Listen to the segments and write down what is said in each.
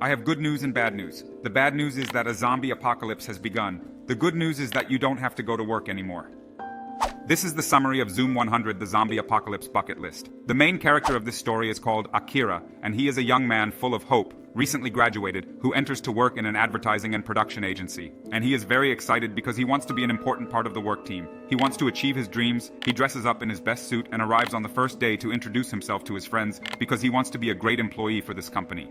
I have good news and bad news. The bad news is that a zombie apocalypse has begun. The good news is that you don't have to go to work anymore. This is the summary of ZOM 100, the zombie apocalypse bucket list. The main character of this story is called Akira, and he is a young man full of hope, recently graduated, who enters to work in an advertising and production agency. And he is very excited because he wants to be an important part of the work team. He wants to achieve his dreams. He dresses up in his best suit and arrives on the first day to introduce himself to his friends because he wants to be a great employee for this company.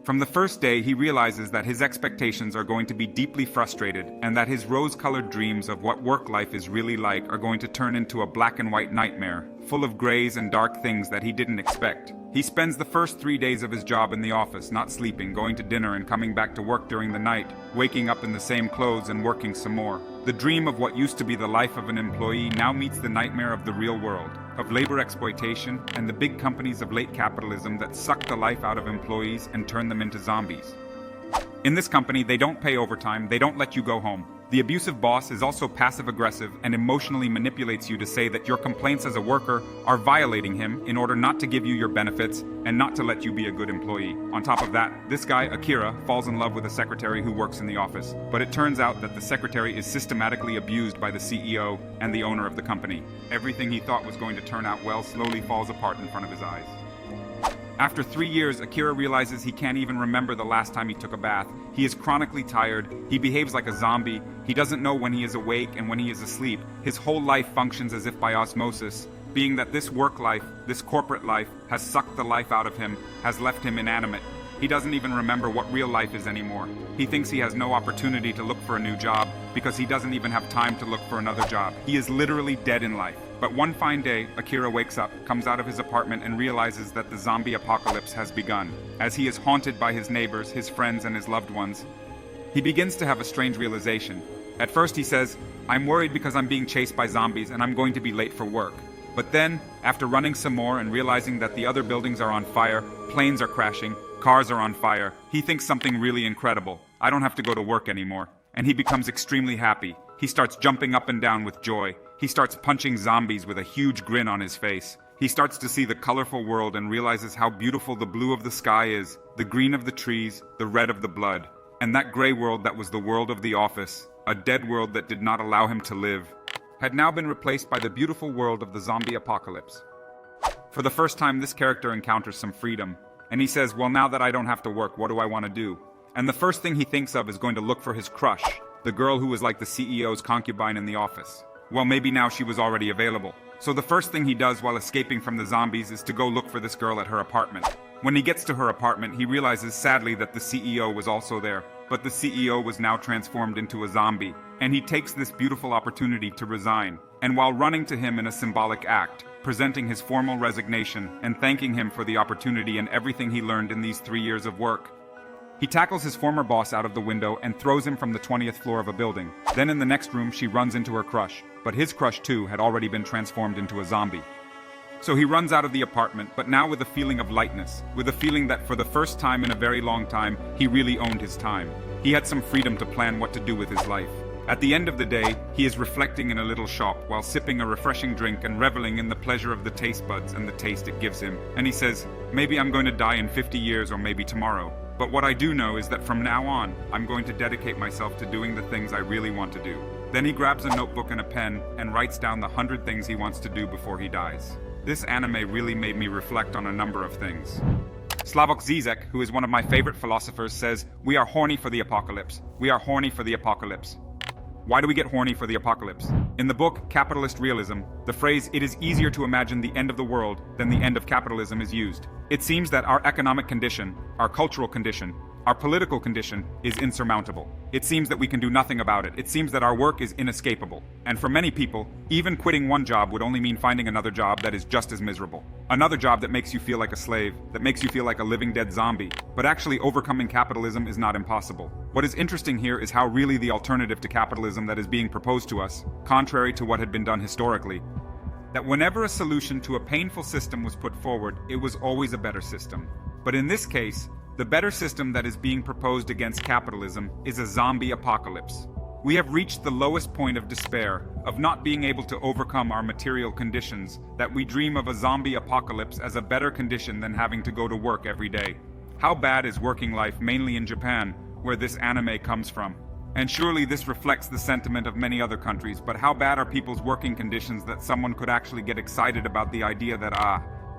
From the first day, he realizes that his expectations are going to be deeply frustrated and that his rose-colored dreams of what work life is really like are going to turn into a black and white nightmare, full of grays and dark things that he didn't expect. He spends the first 3 days of his job in the office, not sleeping, going to dinner and coming back to work during the night, waking up in the same clothes and working some more. The dream of what used to be the life of an employee now meets the nightmare of the real world, of labor exploitation and the big companies of late capitalism that suck the life out of employees and turn them into zombies. In this company, they don't pay overtime, they don't let you go home. The abusive boss is also passive-aggressive and emotionally manipulates you to say that your complaints as a worker are violating him in order not to give you your benefits and not to let you be a good employee. On top of that, this guy, Akira, falls in love with a secretary who works in the office. But it turns out that the secretary is systematically abused by the CEO and the owner of the company. Everything he thought was going to turn out well slowly falls apart in front of his eyes. After 3 years, Akira realizes he can't even remember the last time he took a bath. He is chronically tired, he behaves like a zombie, he doesn't know when he is awake and when he is asleep. His whole life functions as if by osmosis, being that this work life, this corporate life, has sucked the life out of him, has left him inanimate. He doesn't even remember what real life is anymore. He thinks he has no opportunity to look for a new job because he doesn't even have time to look for another job. He is literally dead in life. But one fine day, Akira wakes up, comes out of his apartment, and realizes that the zombie apocalypse has begun. As he is haunted by his neighbors, his friends, and his loved ones, he begins to have a strange realization. At first he says, "I'm worried because I'm being chased by zombies and I'm going to be late for work." But then, after running some more and realizing that the other buildings are on fire, planes are crashing, cars are on fire, he thinks something really incredible. I don't have to go to work anymore. And he becomes extremely happy. He starts jumping up and down with joy. He starts punching zombies with a huge grin on his face. He starts to see the colorful world and realizes how beautiful the blue of the sky is, the green of the trees, the red of the blood. And that gray world that was the world of the office, a dead world that did not allow him to live, had now been replaced by the beautiful world of the zombie apocalypse. For the first time, this character encounters some freedom. And he says, well, now that I don't have to work, what do I want to do? And the first thing he thinks of is going to look for his crush, the girl who was like the CEO's concubine in the office. Well, maybe now she was already available. So the first thing he does while escaping from the zombies is to go look for this girl at her apartment. When he gets to her apartment, he realizes sadly that the CEO was also there. But the CEO was now transformed into a zombie, and he takes this beautiful opportunity to resign. And while running to him in a symbolic act, presenting his formal resignation and thanking him for the opportunity and everything he learned in these 3 years of work, he tackles his former boss out of the window and throws him from the 20th floor of a building. Then in the next room, she runs into her crush. But his crush, too, had already been transformed into a zombie. So he runs out of the apartment, but now with a feeling of lightness, with a feeling that for the first time in a very long time, he really owned his time. He had some freedom to plan what to do with his life. At the end of the day, he is reflecting in a little shop while sipping a refreshing drink and reveling in the pleasure of the taste buds and the taste it gives him. And he says, maybe I'm going to die in 50 years or maybe tomorrow. But what I do know is that from now on, I'm going to dedicate myself to doing the things I really want to do. Then he grabs a notebook and a pen and writes down the 100 things he wants to do before he dies. This anime really made me reflect on a number of things. Slavoj Zizek, who is one of my favorite philosophers, says, "We are horny for the apocalypse. We are horny for the apocalypse." Why do we get horny for the apocalypse? In the book Capitalist Realism, the phrase, "it is easier to imagine the end of the world than the end of capitalism" is used. It seems that our economic condition, our cultural condition, our political condition is insurmountable. It seems that we can do nothing about it. It seems that our work is inescapable. And for many people, even quitting one job would only mean finding another job that is just as miserable. Another job that makes you feel like a slave, that makes you feel like a living dead zombie. But actually overcoming capitalism is not impossible. What is interesting here is how really the alternative to capitalism that is being proposed to us, contrary to what had been done historically, that whenever a solution to a painful system was put forward, it was always a better system. But in this case, the better system that is being proposed against capitalism is a zombie apocalypse. We have reached the lowest point of despair, of not being able to overcome our material conditions, that we dream of a zombie apocalypse as a better condition than having to go to work every day. How bad is working life mainly in Japan, where this anime comes from? And surely this reflects the sentiment of many other countries, but how bad are people's working conditions that someone could actually get excited about the idea that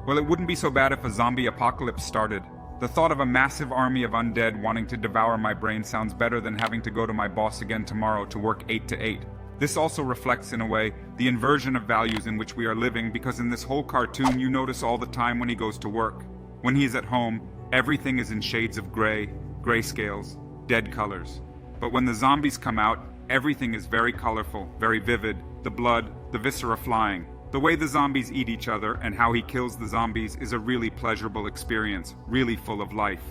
well, it wouldn't be so bad if a zombie apocalypse started. The thought of a massive army of undead wanting to devour my brain sounds better than having to go to my boss again tomorrow to work 8 to 8. This also reflects, in a way, the inversion of values in which we are living, because in this whole cartoon you notice all the time when he goes to work. When he is at home, everything is in shades of gray, grayscales, dead colors. But when the zombies come out, everything is very colorful, very vivid, the blood, the viscera flying. The way the zombies eat each other and how he kills the zombies is a really pleasurable experience, really full of life.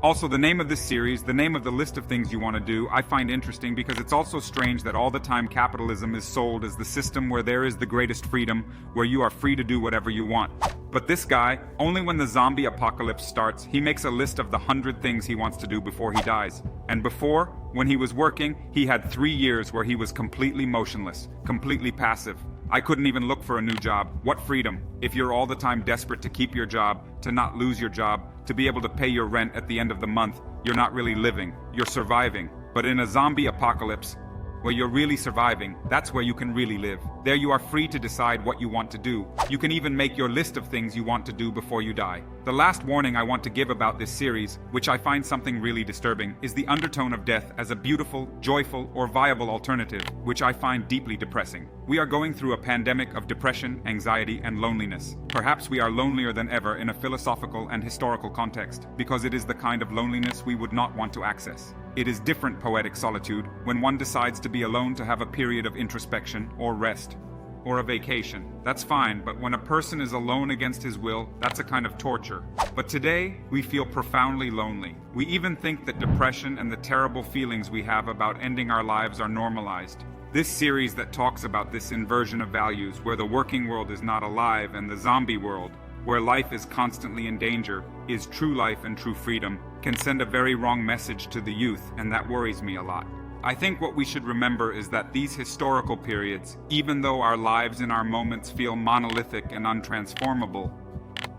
Also, the name of this series, the name of the list of things you want to do, I find interesting because it's also strange that all the time capitalism is sold as the system where there is the greatest freedom, where you are free to do whatever you want. But this guy, only when the zombie apocalypse starts, he makes a list of the 100 things he wants to do before he dies. And before, when he was working, he had 3 years where he was completely motionless, completely passive. I couldn't even look for a new job. What freedom? If you're all the time desperate to keep your job, to not lose your job, to be able to pay your rent at the end of the month, you're not really living, you're surviving. But in a zombie apocalypse, where you're really surviving, that's where you can really live. There you are free to decide what you want to do. You can even make your list of things you want to do before you die. The last warning I want to give about this series, which I find something really disturbing, is the undertone of death as a beautiful, joyful, or viable alternative, which I find deeply depressing. We are going through a pandemic of depression, anxiety, and loneliness. Perhaps we are lonelier than ever in a philosophical and historical context, because it is the kind of loneliness we would not want to access. It is different poetic solitude when one decides to be alone to have a period of introspection or rest, or a vacation. That's fine, but when a person is alone against his will, that's a kind of torture. But today, we feel profoundly lonely. We even think that depression and the terrible feelings we have about ending our lives are normalized. This series that talks about this inversion of values, where the working world is not alive and the zombie world, where life is constantly in danger, is true life and true freedom, can send a very wrong message to the youth, and that worries me a lot. I think what we should remember is that these historical periods, even though our lives in our moments feel monolithic and untransformable,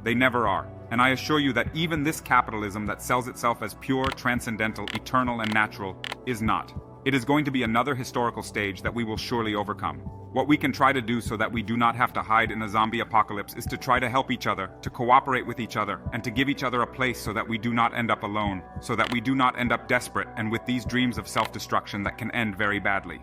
they never are. And I assure you that even this capitalism that sells itself as pure, transcendental, eternal, and natural is not. It is going to be another historical stage that we will surely overcome. What we can try to do so that we do not have to hide in a zombie apocalypse is to try to help each other, to cooperate with each other, and to give each other a place so that we do not end up alone, so that we do not end up desperate and with these dreams of self-destruction that can end very badly.